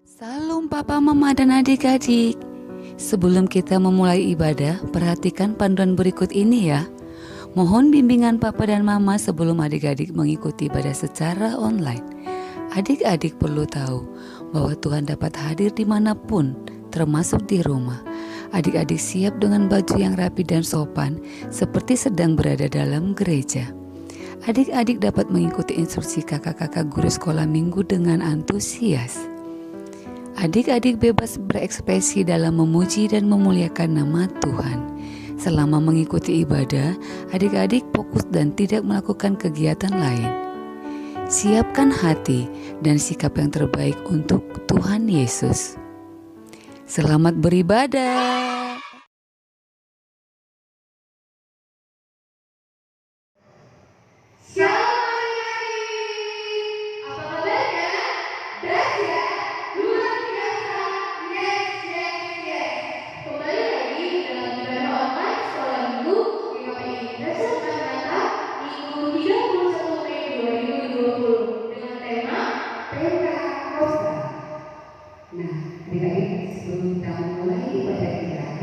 Salam papa, mama, dan adik-adik. Sebelum kita memulai ibadah, perhatikan panduan berikut ini ya. Mohon bimbingan papa dan mama sebelum adik-adik mengikuti ibadah secara online. Adik-adik perlu tahu bahwa Tuhan dapat hadir dimanapun, termasuk di rumah. Adik-adik siap dengan baju yang rapi dan sopan, seperti sedang berada dalam gereja. Adik-adik dapat mengikuti instruksi kakak-kakak guru sekolah minggu dengan antusias. Adik-adik bebas berekspresi dalam memuji dan memuliakan nama Tuhan. Selama mengikuti ibadah, adik-adik fokus dan tidak melakukan kegiatan lain. Siapkan hati dan sikap yang terbaik untuk Tuhan Yesus. Selamat beribadah. Nah, adik-adik, sebelum kita memulai ibadah kita,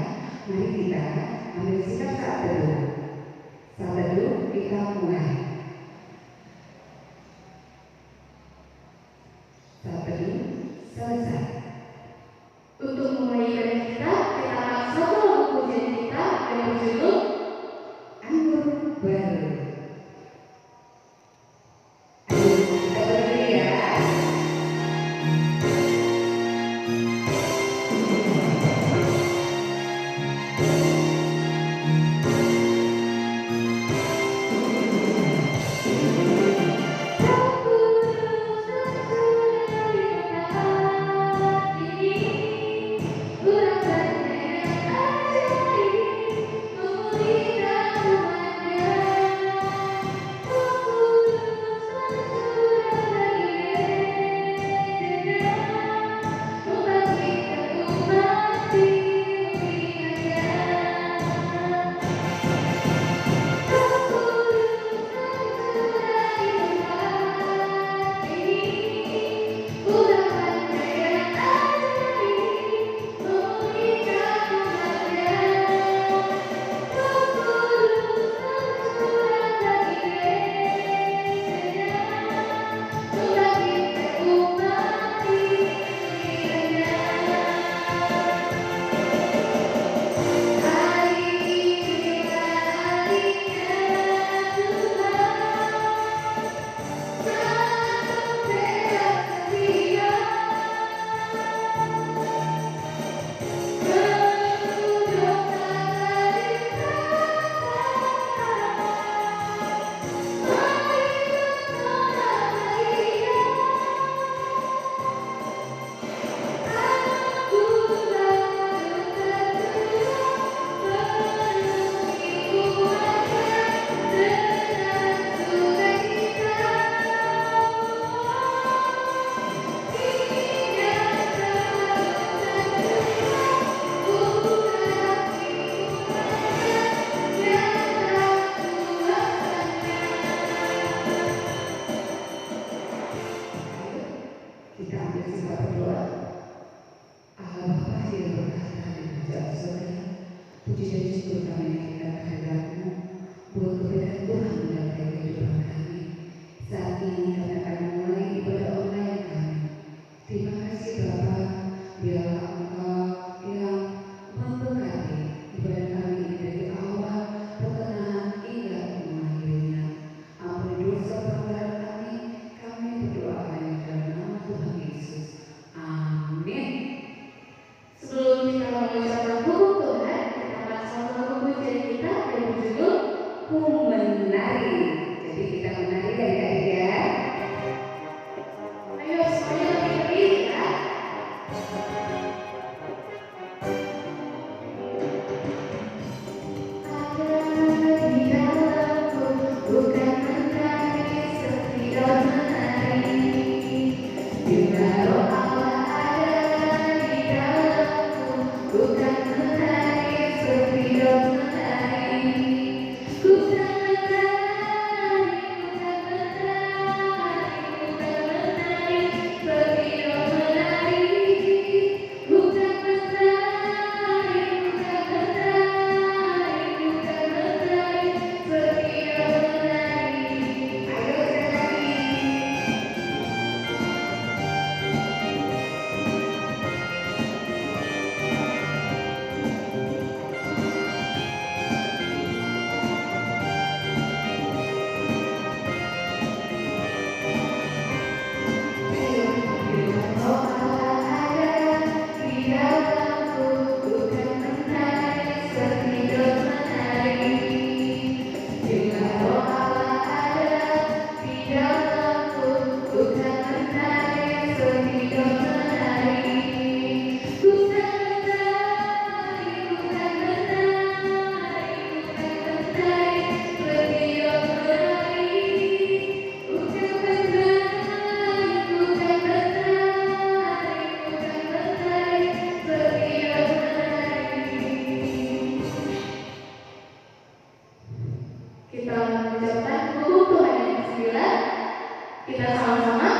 Kita sama-sama,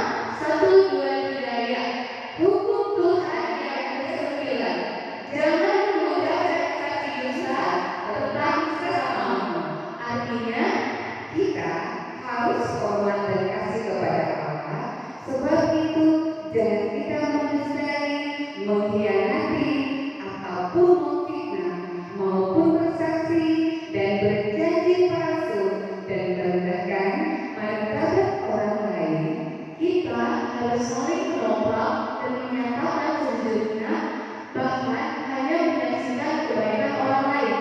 1, 2, 3 ya. Hukum Tuhan yang ke-9, jangan mengucapkan saksi dusta tentang sesamamu. Artinya, kita harus hormat dan kasih kepada Allah. Sebab itu, jangan kita mendustai, mengkhianati, ataupun memfitnah, maupun bersaksi dan berjanji palsu dan merendahkan martabat orang lain. Kita harus saling menolong dan menyatakan sejujurnya, bahkan hanya menyaksikan kebaikan orang lain.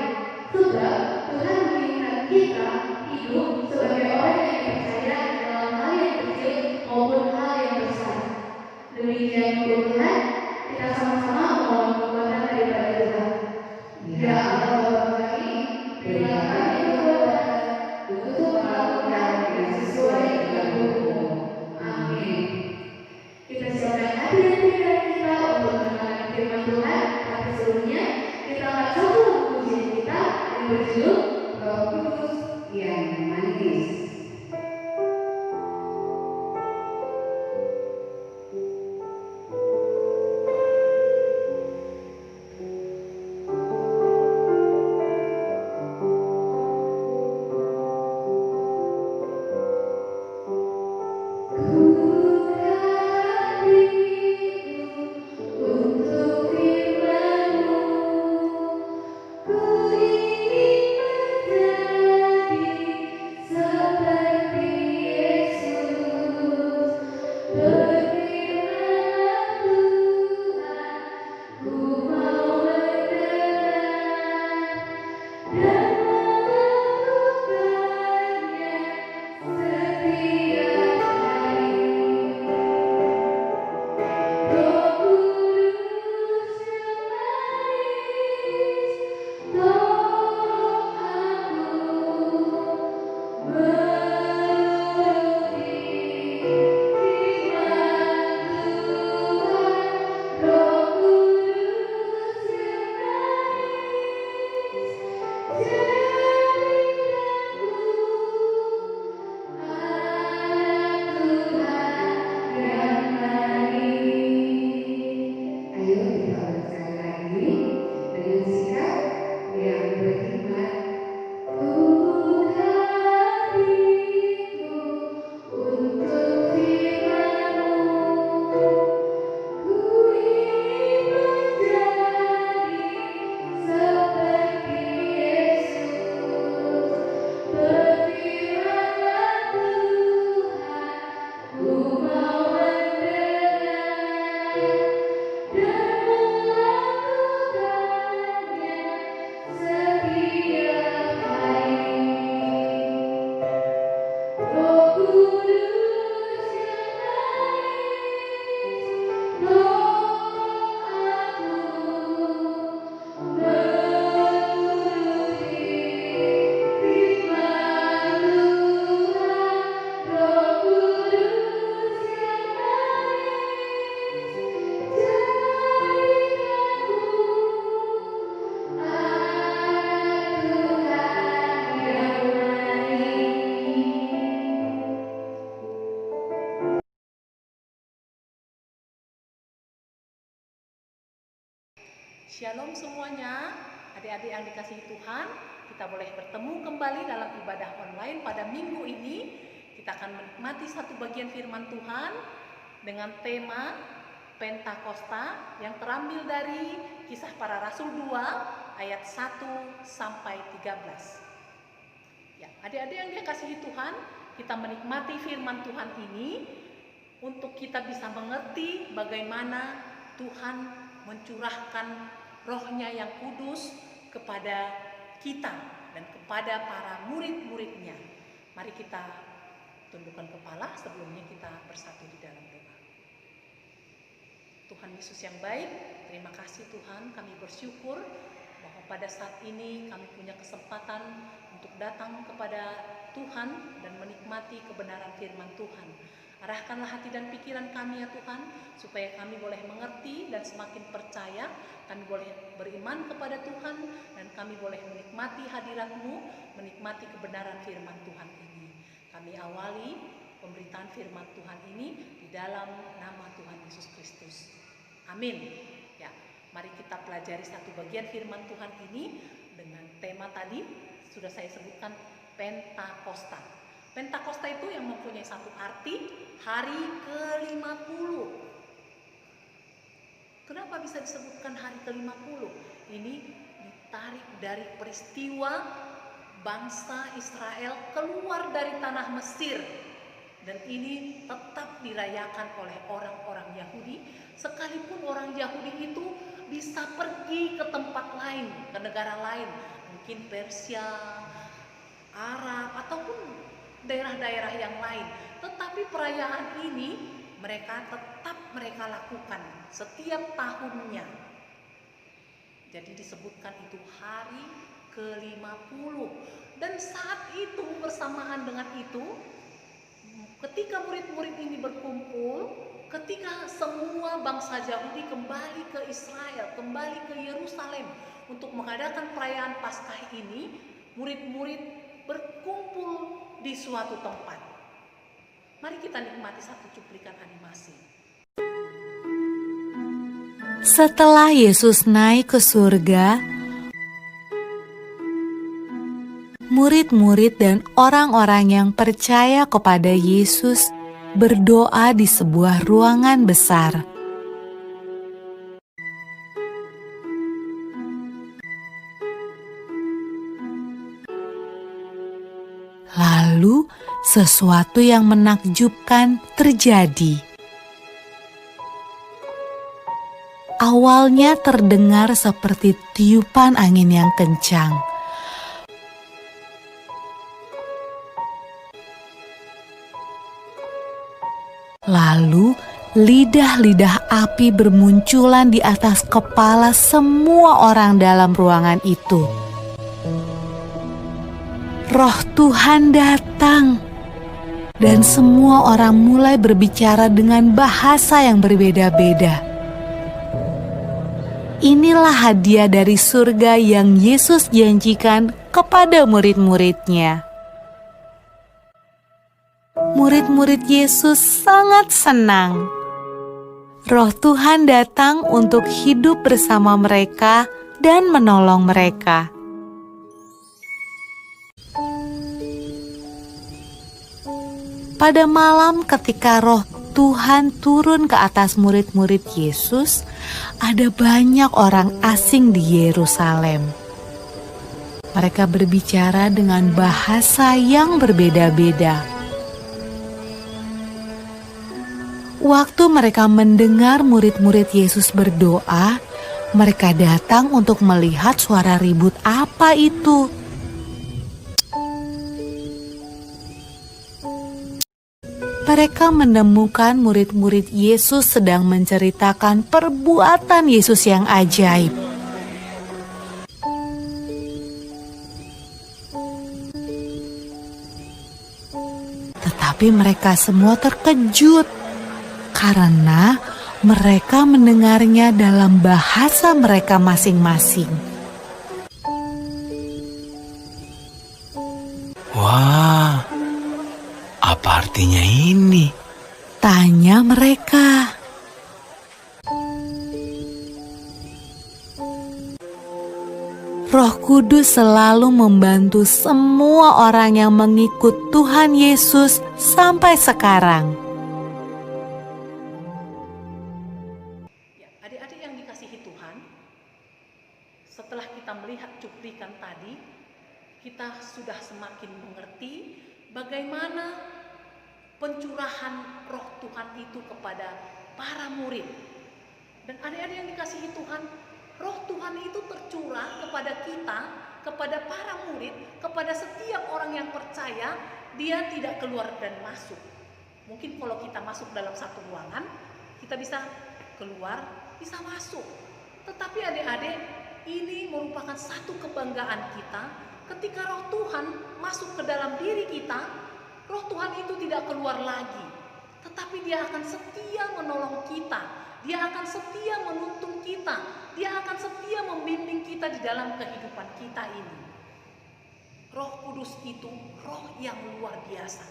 Sebab Tuhan menginginkan kita hidup sebagai orang yang dipercaya dalam hal yang kecil maupun hal yang besar. Demikian hukum Tuhan, kita sama-sama memohon kekuatan daripada Tuhan. Ya Allah Bapa kami, berilah kami kekuatan untuk melakukan yang sesuai dengan hukum. Amin. Kita siapkan hati dan pikiran kita untuk mendengarkan firman Tuhan. Tapi sebelumnya, kita akan satu pujian kita yang berjudul Roh Kudus yang manis. Shalom semuanya, adik-adik yang dikasihi Tuhan, kita boleh bertemu kembali dalam ibadah online pada minggu ini. Kita akan menikmati satu bagian firman Tuhan dengan tema Pentakosta yang terambil dari Kisah Para Rasul 2 ayat 1 sampai 13. Ya, adik-adik yang dikasihi Tuhan, kita menikmati firman Tuhan ini untuk kita bisa mengerti bagaimana Tuhan mencurahkan Roh-Nya yang kudus kepada kita dan kepada para murid-muridnya. Mari kita tundukkan kepala sebelumnya kita bersatu di dalam doa. Tuhan Yesus yang baik, terima kasih Tuhan, kami bersyukur bahwa pada saat ini kami punya kesempatan untuk datang kepada Tuhan dan menikmati kebenaran firman Tuhan. Arahkanlah hati dan pikiran kami ya Tuhan, supaya kami boleh mengerti dan semakin percaya, kami boleh beriman kepada Tuhan, dan kami boleh menikmati hadirat-Mu, menikmati kebenaran firman Tuhan ini. Kami awali pemberitaan firman Tuhan ini di dalam nama Tuhan Yesus Kristus. Amin. Ya, mari kita pelajari satu bagian firman Tuhan ini dengan tema tadi sudah saya sebutkan, Pentakosta. Pentakosta itu yang mempunyai satu arti, hari ke-50. Kenapa bisa disebutkan hari ke-50? Ini ditarik dari peristiwa bangsa Israel keluar dari tanah Mesir. Dan ini tetap dirayakan oleh orang-orang Yahudi, sekalipun orang Yahudi itu bisa pergi ke tempat lain, ke negara lain, mungkin Persia, Arab, ataupun daerah-daerah yang lain. Tetapi perayaan ini mereka lakukan setiap tahunnya. Jadi disebutkan itu hari ke-50. Dan saat itu bersamaan dengan itu, ketika murid-murid ini berkumpul, ketika semua bangsa Yahudi kembali ke Israel, kembali ke Yerusalem untuk mengadakan perayaan Paskah ini, murid-murid berkumpul di suatu tempat. Mari kita nikmati satu cuplikan animasi. Setelah Yesus naik ke surga, murid-murid dan orang-orang yang percaya kepada Yesus berdoa di sebuah ruangan besar. Lalu, sesuatu yang menakjubkan terjadi. Awalnya terdengar seperti tiupan angin yang kencang. Lalu, lidah-lidah api bermunculan di atas kepala semua orang dalam ruangan itu. Roh Tuhan datang, dan semua orang mulai berbicara dengan bahasa yang berbeda-beda. Inilah hadiah dari surga yang Yesus janjikan kepada murid-muridnya. Murid-murid Yesus sangat senang. Roh Tuhan datang untuk hidup bersama mereka dan menolong mereka. Pada malam ketika Roh Tuhan turun ke atas murid-murid Yesus, ada banyak orang asing di Yerusalem. Mereka berbicara dengan bahasa yang berbeda-beda. Waktu mereka mendengar murid-murid Yesus berdoa, mereka datang untuk melihat suara ribut apa itu. Mereka menemukan murid-murid Yesus sedang menceritakan perbuatan Yesus yang ajaib. Tetapi mereka semua terkejut karena mereka mendengarnya dalam bahasa mereka masing-masing. Wah, apa artinya ini? Tanya mereka. Roh Kudus selalu membantu semua orang yang mengikut Tuhan Yesus sampai sekarang. Ya, adik-adik yang dikasihi Tuhan, setelah kita melihat cuplikan tadi, kita sudah semakin mengerti bagaimana pencurahan Roh Tuhan itu kepada para murid. Dan adik-adik yang dikasihi Tuhan, Roh Tuhan itu tercurah kepada kita, kepada para murid, kepada setiap orang yang percaya. Dia tidak keluar dan masuk. Mungkin kalau kita masuk dalam satu ruangan, kita bisa keluar, bisa masuk. Tetapi adik-adik, ini merupakan satu kebanggaan kita ketika Roh Tuhan masuk ke dalam diri kita. Roh Tuhan itu tidak keluar lagi, tetapi Dia akan setia menolong kita. Dia akan setia menuntun kita. Dia akan setia membimbing kita di dalam kehidupan kita ini. Roh Kudus itu roh yang luar biasa.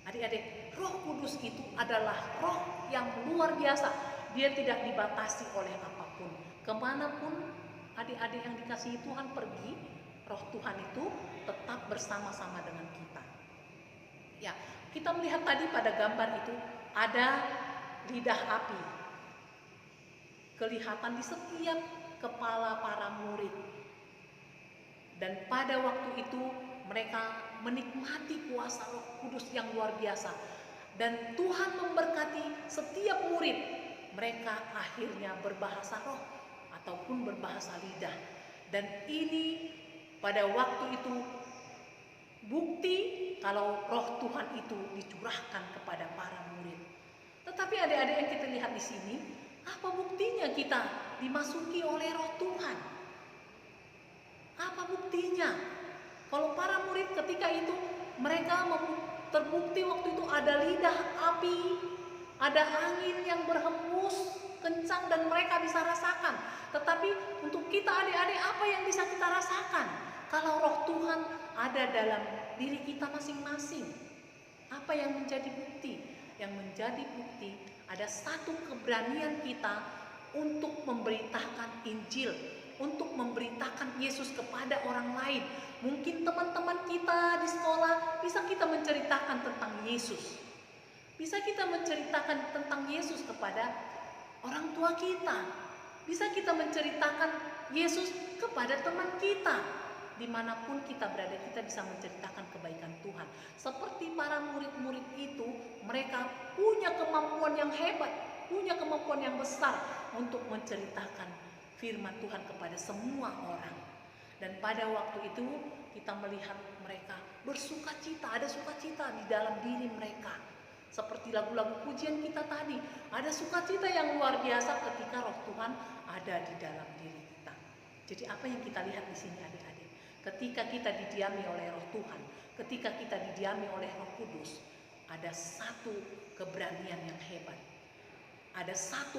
Adik-adik, Roh Kudus itu adalah roh yang luar biasa. Dia tidak dibatasi oleh apapun. Kemanapun adik-adik yang dikasihi Tuhan pergi, Roh Tuhan itu tetap bersama-sama dengan kita. Ya, kita melihat tadi pada gambar itu ada lidah api. Kelihatan di setiap kepala para murid. Dan pada waktu itu mereka menikmati kuasa Roh Kudus yang luar biasa. Dan Tuhan memberkati setiap murid. Mereka akhirnya berbahasa roh ataupun berbahasa lidah. Dan ini pada waktu itu bukti kalau Roh Tuhan itu dicurahkan kepada para murid. Tetapi adik-adik yang kita lihat di sini, apa buktinya kita dimasuki oleh Roh Tuhan? Apa buktinya? Kalau para murid ketika itu mereka terbukti waktu itu ada lidah api, ada angin yang berhembus kencang dan mereka bisa rasakan. Tetapi untuk kita adik-adik, apa yang bisa kita rasakan? Kalau Roh Tuhan ada dalam diri kita masing-masing, apa yang menjadi bukti? Yang menjadi bukti ada satu keberanian kita untuk memberitakan Injil, untuk memberitakan Yesus kepada orang lain. Mungkin teman-teman kita di sekolah bisa kita menceritakan tentang Yesus. Bisa kita menceritakan tentang Yesus kepada orang tua kita. Bisa kita menceritakan Yesus kepada teman kita. Dimanapun kita berada, kita bisa menceritakan kebaikan Tuhan. Seperti para murid-murid itu, mereka punya kemampuan yang hebat, punya kemampuan yang besar untuk menceritakan firman Tuhan kepada semua orang. Dan pada waktu itu kita melihat mereka bersukacita, ada sukacita di dalam diri mereka. Seperti lagu-lagu pujian kita tadi, ada sukacita yang luar biasa ketika Roh Tuhan ada di dalam diri kita. Jadi apa yang kita lihat di sini adik-adik? Ketika kita didiami oleh Roh Tuhan, ketika kita didiami oleh Roh Kudus, ada satu keberanian yang hebat. Ada satu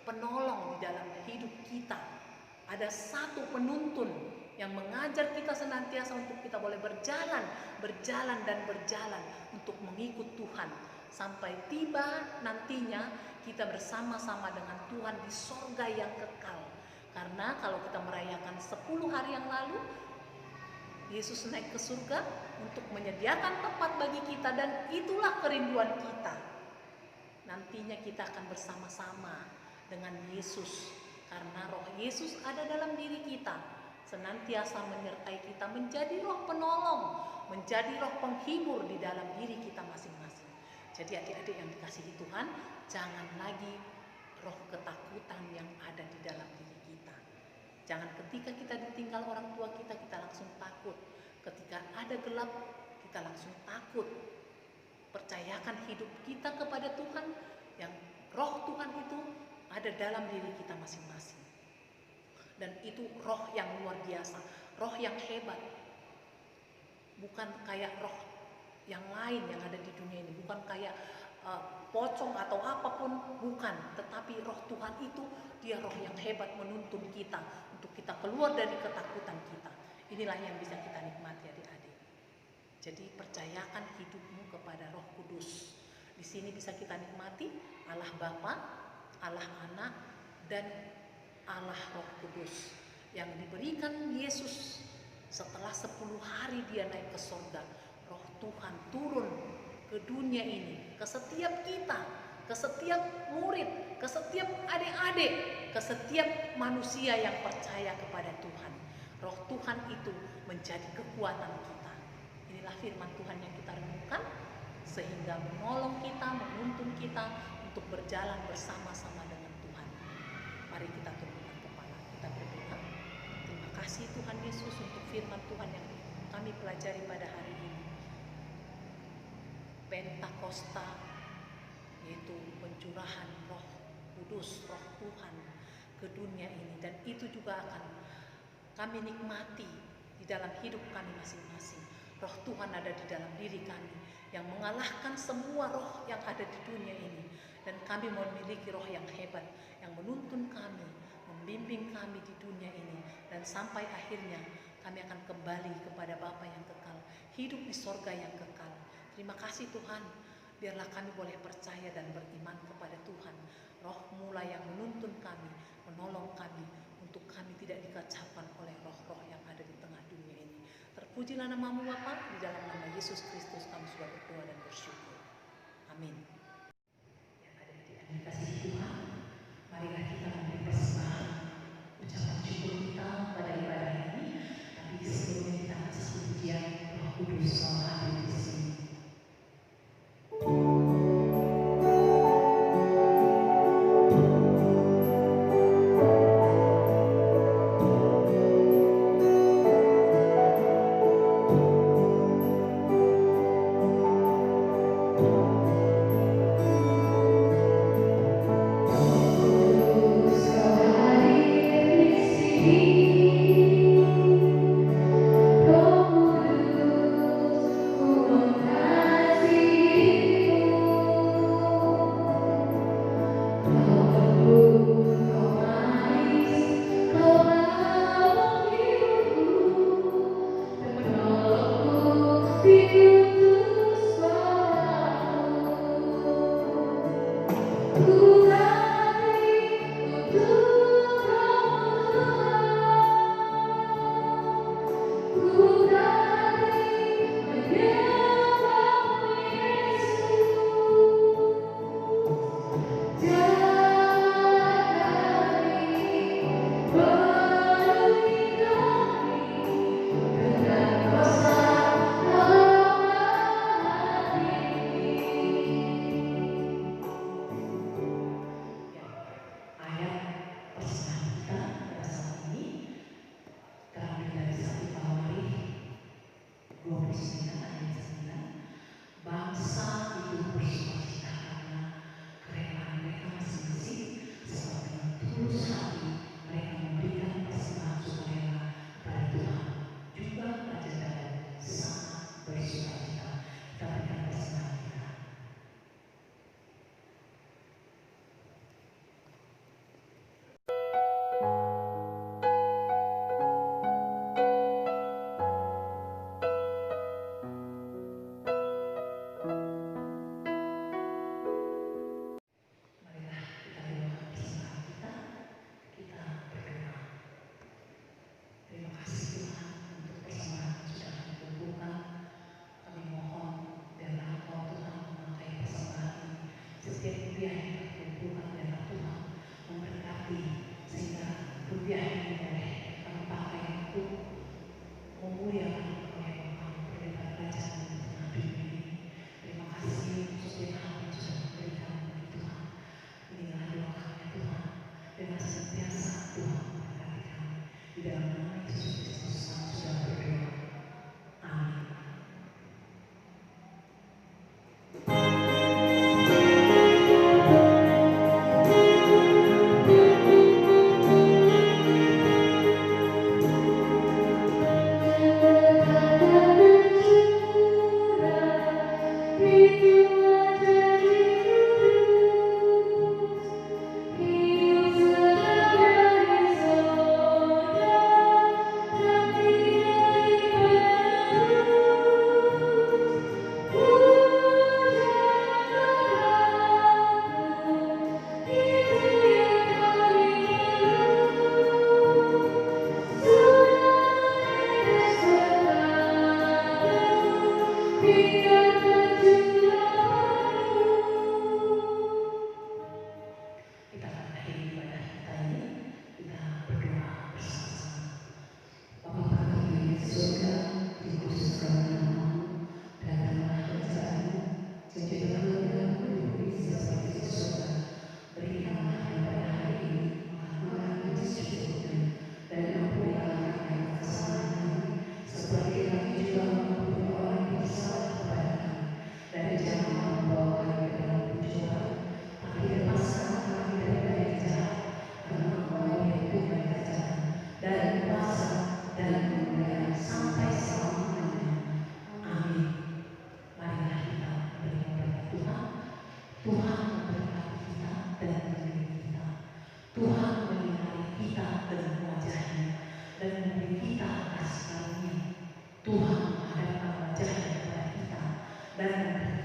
penolong di dalam hidup kita. Ada satu penuntun yang mengajar kita senantiasa untuk kita boleh berjalan untuk mengikut Tuhan. Sampai tiba nantinya kita bersama-sama dengan Tuhan di sorga yang kekal. Karena kalau kita merayakan 10 hari yang lalu, Yesus naik ke surga untuk menyediakan tempat bagi kita, dan itulah kerinduan kita. Nantinya kita akan bersama-sama dengan Yesus, karena Roh Yesus ada dalam diri kita, senantiasa menyertai kita, menjadi roh penolong, menjadi roh penghibur di dalam diri kita masing-masing. Jadi adik-adik yang dikasihi Tuhan, jangan lagi roh ketakutan yang ada di dalam diri kita. Jangan ketika kita ditinggal orang tua kita, kita langsung takut. Ketika ada gelap, kita langsung takut. Percayakan hidup kita kepada Tuhan, yang Roh Tuhan itu ada dalam diri kita masing-masing. Dan itu roh yang luar biasa, roh yang hebat. Bukan kayak roh yang lain yang ada di dunia ini, bukan kayak pocong atau apapun, bukan. Tetapi Roh Tuhan itu, dia roh yang hebat menuntun kita untuk kita keluar dari ketakutan kita. Inilah yang bisa kita nikmati adik-adik. Jadi percayakan hidupmu kepada Roh Kudus. Di sini bisa kita nikmati Allah Bapa, Allah Anak, dan Allah Roh Kudus yang diberikan Yesus setelah 10 hari dia naik ke surga. Roh Tuhan turun ke dunia ini, ke setiap kita, ke setiap murid, ke setiap adik-adik, ke setiap manusia yang percaya kepada Tuhan. Roh Tuhan itu menjadi kekuatan kita. Inilah firman Tuhan yang kita renungkan, sehingga menolong kita, menuntun kita untuk berjalan bersama-sama dengan Tuhan. Mari kita tundukkan kepala, kita berdoa. Terima kasih Tuhan Yesus untuk firman Tuhan yang kami pelajari pada hari ini. Pentakosta, yaitu pencurahan Roh Kudus, Roh Tuhan ke dunia ini, dan itu juga akan kami nikmati di dalam hidup kami masing-masing. Roh Tuhan ada di dalam diri kami yang mengalahkan semua roh yang ada di dunia ini, dan kami memiliki roh yang hebat yang menuntun kami, membimbing kami di dunia ini, dan sampai akhirnya kami akan kembali kepada Bapa yang kekal, hidup di sorga yang kekal. Terima kasih Tuhan, Biarlah kami boleh percaya dan beriman kepada Tuhan. Roh-Mu lah yang menuntun kami, menolong kami, untuk kami tidak dikacaukan oleh roh-roh yang ada di tengah dunia ini. Terpujilah nama-Mu Bapa, di dalam nama Yesus Kristus kami sudah berdoa dan bersyukur. Amin. Yang ada di kasih Tuhan, marilah kita memberi persembahan ucapan syukur kita pada ibadah ini. Tapi sebelumnya kita akan satu pujian Roh Kudus selalu hadir di sini.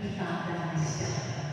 kita damai sejahtera.